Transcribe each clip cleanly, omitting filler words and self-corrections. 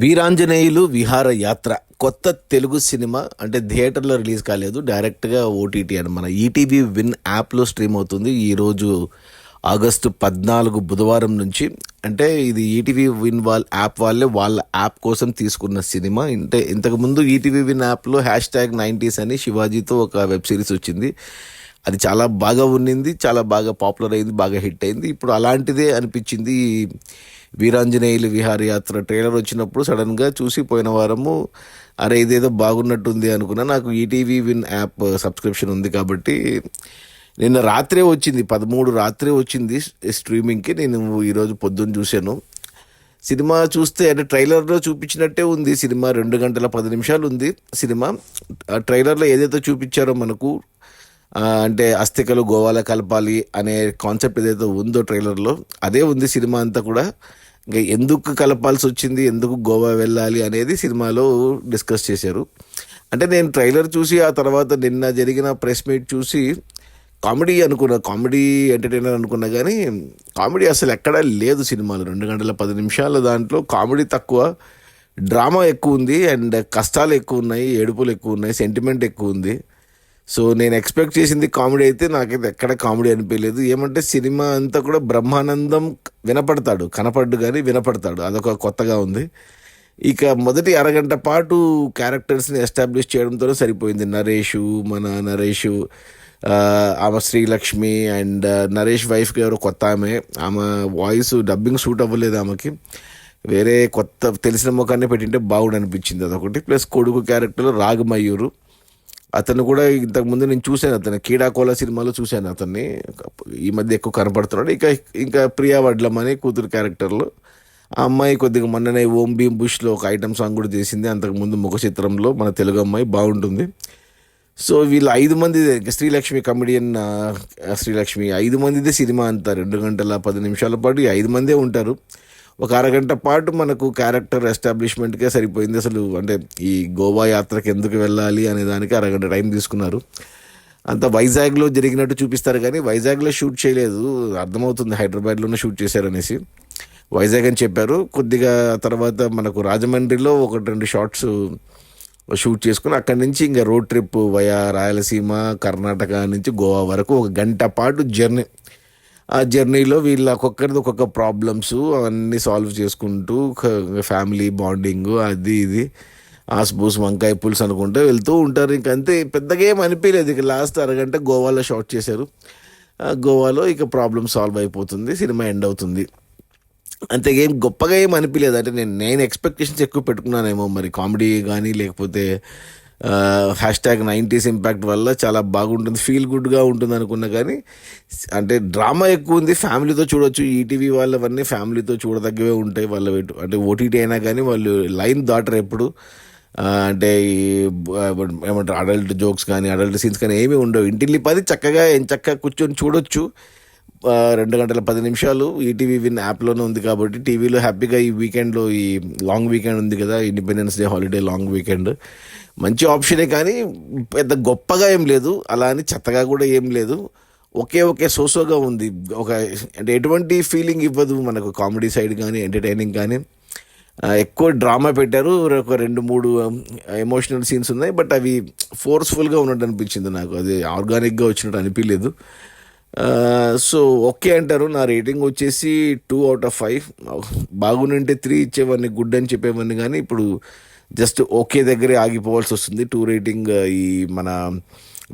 వీరాంజనేయులు విహారయాత్ర కొత్త తెలుగు సినిమా అంటే థియేటర్లో రిలీజ్ కాలేదు. డైరెక్ట్గా ఓటీటీ అని మన ఈటీవీ విన్ యాప్లో స్ట్రీమ్ అవుతుంది. ఈరోజు ఆగస్టు 14 బుధవారం నుంచి. అంటే ఇది ఈటీవీ విన్ వాళ్ళ యాప్ కోసం తీసుకున్న సినిమా. అంటే ఇంతకుముందు ఈటీవీ విన్ యాప్లో #90s అని శివాజీతో ఒక వెబ్ సిరీస్ వచ్చింది. అది చాలా బాగా ఉన్నింది, చాలా బాగా పాపులర్ అయింది, బాగా హిట్ అయింది. ఇప్పుడు అలాంటిదే అనిపించింది వీరాంజనేయులు విహారయాత్ర ట్రైలర్ వచ్చినప్పుడు. సడన్గా చూసి పోయిన వారము అరే ఇదేదో బాగున్నట్టుంది అనుకున్నా. నాకు ఈటీవీ విన్ యాప్ సబ్స్క్రిప్షన్ ఉంది కాబట్టి నిన్న రాత్రే వచ్చింది, 13 రాత్రే వచ్చింది స్ట్రీమింగ్కి. నేను ఈరోజు పొద్దున్న చూశాను. సినిమా చూస్తే అంటే ట్రైలర్లో చూపించినట్టే ఉంది సినిమా. 2 గంటల 10 నిమిషాలు ఉంది సినిమా. ఆ ట్రైలర్లో ఏదైతే చూపించారో మనకు అంటే అస్థికలు గోవాలో కలపాలి అనే కాన్సెప్ట్ ఏదైతే ఉందో ట్రైలర్లో అదే ఉంది సినిమా అంతా కూడా. ఇంకా ఎందుకు కలపాల్సి వచ్చింది, ఎందుకు గోవా వెళ్ళాలి అనేది సినిమాలో డిస్కస్ చేశారు. అంటే నేను ట్రైలర్ చూసి ఆ తర్వాత నిన్న జరిగిన ప్రెస్ మీట్ చూసి కామెడీ అనుకున్నా, కామెడీ ఎంటర్టైనర్ అనుకున్నా, కానీ కామెడీ అసలు ఎక్కడా లేదు సినిమాలో. 2 గంటల 10 నిమిషాల దాంట్లో కామెడీ తక్కువ, డ్రామా ఎక్కువ ఉంది, అండ్ కష్టాలు ఎక్కువ ఉన్నాయి, ఏడుపులు ఎక్కువ ఉన్నాయి, సెంటిమెంట్ ఎక్కువ ఉంది. సో నేను ఎక్స్పెక్ట్ చేసింది కామెడీ అయితే నాకైతే ఎక్కడ కామెడీ అనిపించలేదు. ఏమంటే సినిమా అంతా కూడా బ్రహ్మానందం వినపడతాడు, కనపడ్డు కానీ వినపడతాడు, అదొక కొత్తగా ఉంది. ఇక మొదటి అరగంట పాటు క్యారెక్టర్స్ని ఎస్టాబ్లిష్ చేయడంతో సరిపోయింది. నరేష్, ఆమె శ్రీలక్ష్మి, అండ్ నరేష్ వైఫ్కి ఎవరో కొత్త ఆమె వాయిస్ డబ్బింగ్ సూట్ అవ్వలేదు ఆమెకి. వేరే కొత్త తెలిసిన ముఖాన్ని పెట్టింటే బాగుండు అనిపించింది, అదొకటి. ప్లస్ కొడుకు క్యారెక్టర్ రాగమయూరు, అతను కూడా ఇంతకుముందు నేను చూశాను, అతను కీడాకోల సినిమాలో చూశాను అతన్ని. ఈ మధ్య ఎక్కువ కనపడుతున్నాడు. ఇంకా ప్రియా వడ్లం అనే కూతురు క్యారెక్టర్లో ఆ అమ్మాయి కొద్దిగా మొన్ననే ఓం భీమ్ బుష్లో ఒక ఐటమ్ సాంగ్ కూడా చేసింది. అంతకుముందు ముఖ చిత్రంలో మన తెలుగు అమ్మాయి బాగుంటుంది. సో వీళ్ళు 5 మంది, శ్రీలక్ష్మి కమెడియన్ శ్రీలక్ష్మి, 5 మందిదే సినిమా అంతా. 2 గంటల 10 నిమిషాల పాటు ఈ 5 మందే ఉంటారు. ఒక అరగంట పాటు మనకు క్యారెక్టర్ ఎస్టాబ్లిష్మెంట్కే సరిపోయింది. అసలు అంటే ఈ గోవా యాత్రకి ఎందుకు వెళ్ళాలి అనే దానికి అరగంట టైం తీసుకున్నారు. అంత వైజాగ్లో జరిగినట్టు చూపిస్తారు కానీ వైజాగ్లో షూట్ చేయలేదు, అర్థమవుతుంది హైదరాబాద్లోనే షూట్ చేశారనేసి. వైజాగ్ అని చెప్పారు. కొద్దిగా తర్వాత మనకు రాజమండ్రిలో 1-2 షార్ట్స్ షూట్ చేసుకుని అక్కడి నుంచి ఇంకా road trip via Rayalaseema, Karnataka నుంచి గోవా వరకు 1 గంట పాటు జర్నీ. ఆ జర్నీలో వీళ్ళ ఒక్కొక్కరిది ఒక్కొక్క ప్రాబ్లమ్స్ అవన్నీ సాల్వ్ చేసుకుంటూ ఫ్యామిలీ బాండింగ్ అది ఇది ఆస్బూస్ వంకాయ పులుసు అనుకుంటూ వెళ్తూ ఉంటారు. ఇంకంతే, పెద్దగా ఏం అనిపించలేదు. ఇక లాస్ట్ అరగంట గోవాలో షాట్ చేశారు. గోవాలో ఇక ప్రాబ్లమ్ సాల్వ్ అయిపోతుంది, సినిమా ఎండ్ అవుతుంది. అంతే, ఏం గొప్పగా ఏం అనిపించలేదు. అంటే నేను ఎక్స్పెక్టేషన్స్ ఎక్కువ పెట్టుకున్నానేమో మరి, కామెడీ కానీ లేకపోతే #90s ఇంపాక్ట్ వల్ల చాలా బాగుంటుంది, ఫీల్ గుడ్గా ఉంటుంది అనుకున్నా. కానీ అంటే డ్రామా ఎక్కువ ఉంది, ఫ్యామిలీతో చూడొచ్చు. ఈటీవీ వాళ్ళవన్నీ ఫ్యామిలీతో చూడదగ్గవే ఉంటాయి. వాళ్ళ అంటే ఓటీటీ అయినా కానీ వాళ్ళు లైన్ దాటరు ఎప్పుడు. అంటే ఈ ఏమంటారు అడల్ట్ జోక్స్ కానీ అడల్ట్ సీన్స్ కానీ ఏమీ ఉండవు. ఇంటిల్లి 10 చక్కగా కూర్చొని చూడొచ్చు. 2 గంటల 10 నిమిషాలు ఈటీవీ విన్ యాప్లోనే ఉంది కాబట్టి టీవీలో హ్యాపీగా ఈ వీకెండ్లో, ఈ లాంగ్ వీకెండ్ ఉంది కదా, independence day holiday long weekend, మంచి ఆప్షనే. కానీ పెద్ద గొప్పగా ఏం లేదు, అలా అని చెత్తగా కూడా ఏం లేదు. ఒకే సోసోగా ఉంది. అంటే ఎటువంటి ఫీలింగ్ ఇవ్వదు మనకు, కామెడీ సైడ్ కానీ ఎంటర్టైనింగ్ కానీ. ఎక్కువ డ్రామా పెట్టారు, ఒక 2-3 ఎమోషనల్ సీన్స్ ఉన్నాయి, బట్ అవి ఫోర్స్ఫుల్గా ఉన్నట్టు అనిపించింది నాకు. అది ఆర్గానిక్గా వచ్చినట్టు అనిపించలేదు. సో ఓకే అంటారు. నా రేటింగ్ వచ్చేసి 2/5. బాగుంటే 3 ఇచ్చేవాడిని, గుడ్ అని చెప్పేవాడిని, కానీ ఇప్పుడు జస్ట్ ఓకే దగ్గరే ఆగిపోవాల్సి వస్తుంది 2 రేటింగ్ ఈ మన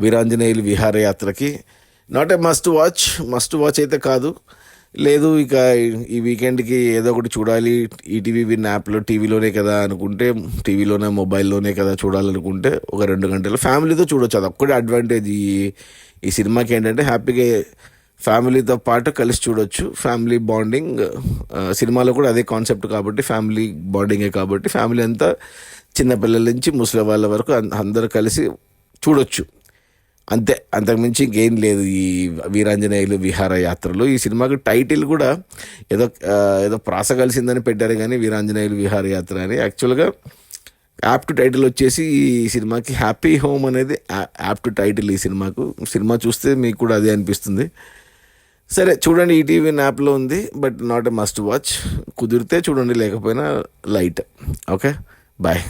వీరాంజనేయులు విహారయాత్రకి. నాట్ ఏ మస్ట్ వాచ్ అయితే కాదు. లేదు ఇక ఈ వీకెండ్కి ఏదో ఒకటి చూడాలి, ఈటీవీ విన్ యాప్లో టీవీలోనే కదా అనుకుంటే, టీవీలోనే మొబైల్లోనే కదా చూడాలనుకుంటే ఒక 2 గంటలు ఫ్యామిలీతో చూడొచ్చు. అది ఒక్కడే అడ్వాంటేజ్ ఈ సినిమాకి. ఏంటంటే హ్యాపీగా ఫ్యామిలీతో పాటు కలిసి చూడొచ్చు. ఫ్యామిలీ బాండింగ్ సినిమాలో కూడా అదే కాన్సెప్ట్ కాబట్టి ఫ్యామిలీ బాండింగే కాబట్టి ఫ్యామిలీ అంతా చిన్నపిల్లల నుంచి ముసలి వాళ్ళ వరకు అందరూ కలిసి చూడొచ్చు. అంతే, అంతకుమించి ఇంకేం లేదు ఈ వీరాంజనేయులు విహారయాత్రలో. ఈ సినిమాకి టైటిల్ కూడా ఏదో ప్రాస కలిసిందని పెట్టారు కానీ వీరాంజనేయులు విహారయాత్ర అని. యాక్చువల్గా యాప్ట్ టైటిల్ వచ్చేసి ఈ సినిమాకి హ్యాపీ హోమ్ అనేది యాప్ట్ టైటిల్ ఈ సినిమాకు. సినిమా చూస్తే మీకు కూడా అదే అనిపిస్తుంది. సరే చూడండి, ఈటీవీ యాప్లో ఉంది, but not a must watch. కుదిరితే చూడండి, లేకపోయినా లైట్. Okay, bye.